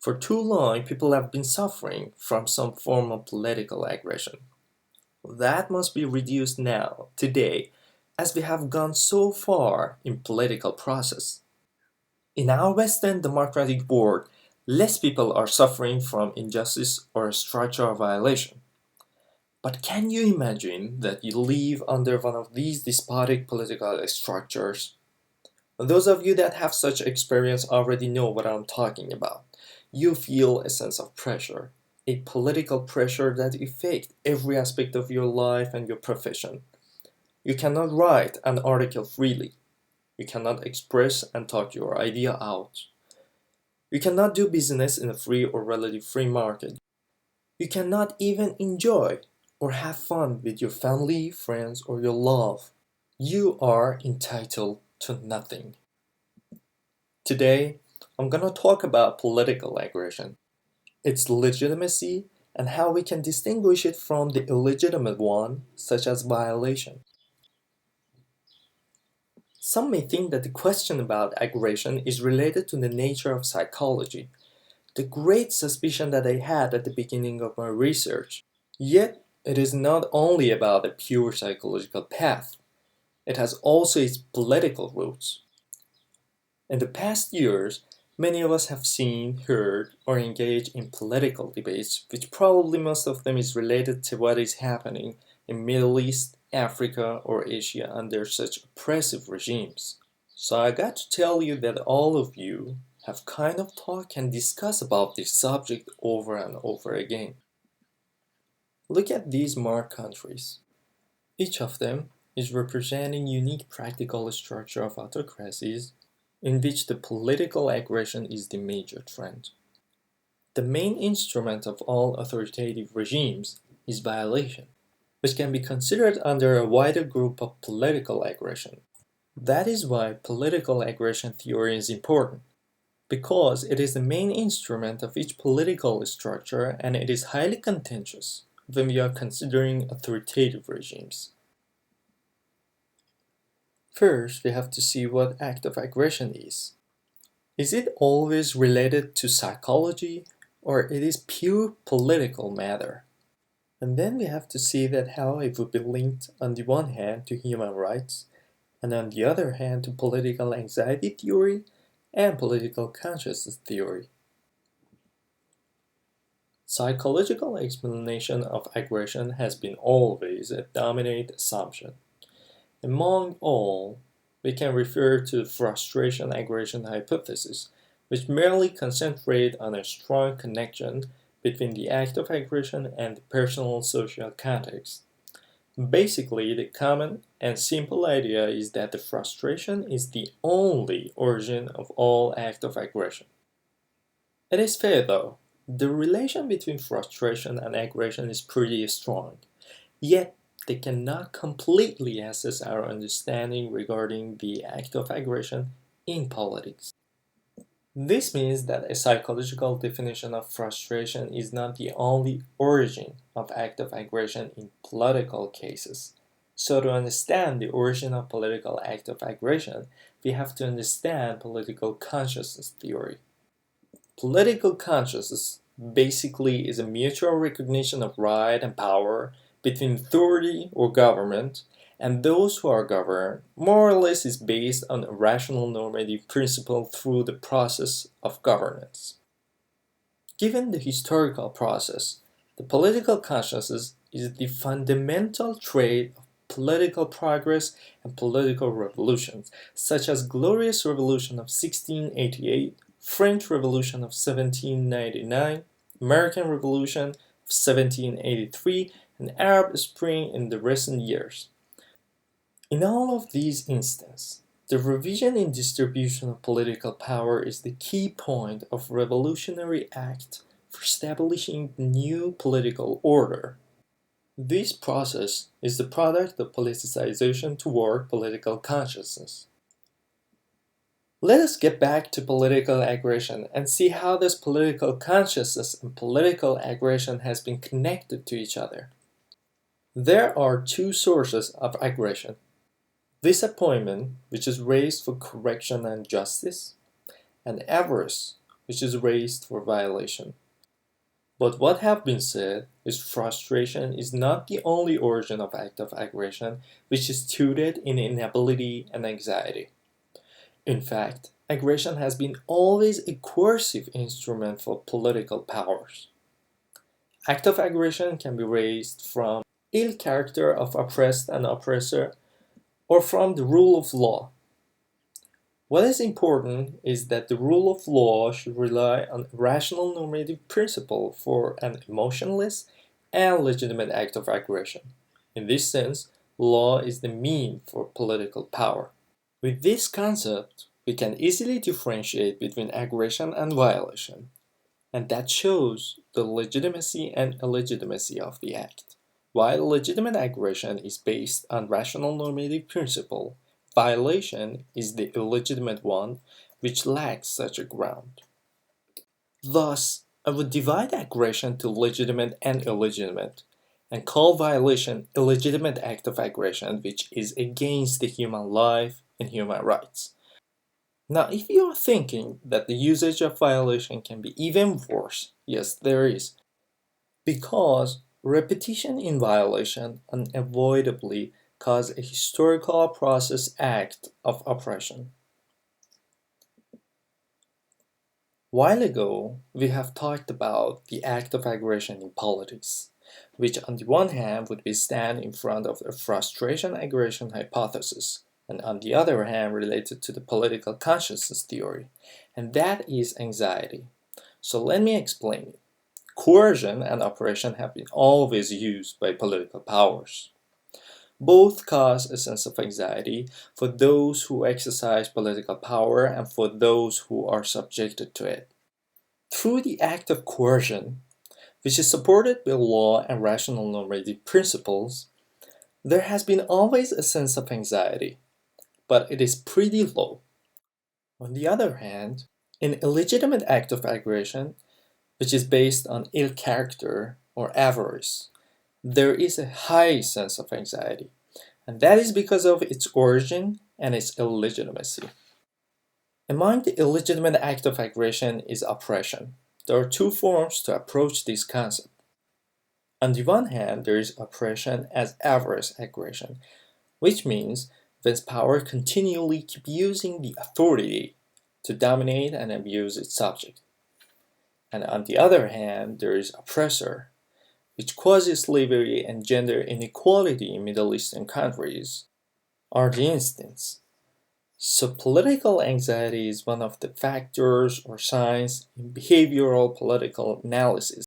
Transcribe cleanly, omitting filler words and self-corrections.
For too long, people have been suffering from some form of political aggression. That must be reduced now, today, as we have gone so far in political process. In our Western democratic world, less people are suffering from injustice or structural violation. But can you imagine that you live under one of these despotic political structures? Those of you that have such experience already know what I'm talking about. You feel a sense of pressure, a political pressure that affects every aspect of your life and your profession. You cannot write an article freely. You cannot express and talk your idea out. You cannot do business in a free or relative free market. You cannot even enjoy or have fun with your family, friends, or your love. You are entitled to nothing. Today, I'm gonna talk about political aggression, its legitimacy, and how we can distinguish it from the illegitimate one, such as violation. Some may think that the question about aggression is related to the nature of psychology, the great suspicion that I had at the beginning of my research. Yet, it is not only about a pure psychological path, it has also its political roots. In the past years, many of us have seen, heard, or engaged in political debates, which probably most of them is related to what is happening in Middle East, Africa, or Asia under such oppressive regimes. So I got to tell you that all of you have kind of talked and discussed about this subject over and over again. Look at these marked countries. Each of them is representing unique practical structure of autocracies in which the political aggression is the major trend. The main instrument of all authoritative regimes is violation, which can be considered under a wider group of political aggression. That is why political aggression theory is important, because it is the main instrument of each political structure and it is highly contentious when we are considering authoritative regimes. First, we have to see what act of aggression is. Is it always related to psychology or it is pure political matter? And then we have to see that how it would be linked on the one hand to human rights and on the other hand to political anxiety theory and political consciousness theory. Psychological explanation of aggression has been always a dominant assumption. Among all, we can refer to the frustration-aggression hypothesis, which merely concentrates on a strong connection between the act of aggression and the personal social context. Basically, the common and simple idea is that the frustration is the only origin of all acts of aggression. It is fair though, the relation between frustration and aggression is pretty strong, yet they cannot completely assess our understanding regarding the act of aggression in politics. This means that a psychological definition of frustration is not the only origin of act of aggression in political cases. So to understand the origin of political act of aggression, we have to understand political consciousness theory. Political consciousness basically is a mutual recognition of right and power between authority or government and those who are governed, more or less is based on a rational normative principle through the process of governance. Given the historical process, the political consciousness is the fundamental trait of political progress and political revolutions, such as Glorious Revolution of 1688, French Revolution of 1799, American Revolution of 1783, and Arab Spring in the recent years. In all of these instances, the revision in distribution of political power is the key point of revolutionary act for establishing the new political order. This process is the product of politicization toward political consciousness. Let us get back to political aggression and see how this political consciousness and political aggression has been connected to each other. There are two sources of aggression. Disappointment, which is raised for correction and justice, and avarice, which is raised for violation. But what have been said is frustration is not the only origin of act of aggression, which is rooted in inability and anxiety. In fact, aggression has been always a coercive instrument for political powers. Act of aggression can be raised from ill character of oppressed and oppressor or from the rule of law. What is important is that the rule of law should rely on a rational normative principle for an emotionless and legitimate act of aggression. In this sense, law is the mean for political power. With this concept, we can easily differentiate between aggression and violation, and that shows the legitimacy and illegitimacy of the act. While legitimate aggression is based on rational normative principle, violation is the illegitimate one which lacks such a ground. Thus, I would divide aggression to legitimate and illegitimate, and call violation a legitimate act of aggression which is against the human life and human rights. Now, if you are thinking that the usage of violation can be even worse, yes, there is. Because repetition in violation unavoidably causes a historical process act of oppression. While ago, we have talked about the act of aggression in politics, which on the one hand would be stand in front of the frustration-aggression hypothesis, and on the other hand related to the political consciousness theory, and that is anxiety. So let me explain it. Coercion and oppression have been always used by political powers. Both cause a sense of anxiety for those who exercise political power and for those who are subjected to it. Through the act of coercion, which is supported by law and rational normative principles, there has been always a sense of anxiety, but it is pretty low. On the other hand, an illegitimate act of aggression, which is based on ill character or avarice, there is a high sense of anxiety, and that is because of its origin and its illegitimacy. Among the illegitimate act of aggression is oppression. There are two forms to approach this concept. On the one hand, there is oppression as avarice aggression, which means when power continually keep using the authority to dominate and abuse its subject. And on the other hand, there is oppressor, which causes slavery and gender inequality in Middle Eastern countries, are the instance. So political anxiety is one of the factors or signs in behavioral political analysis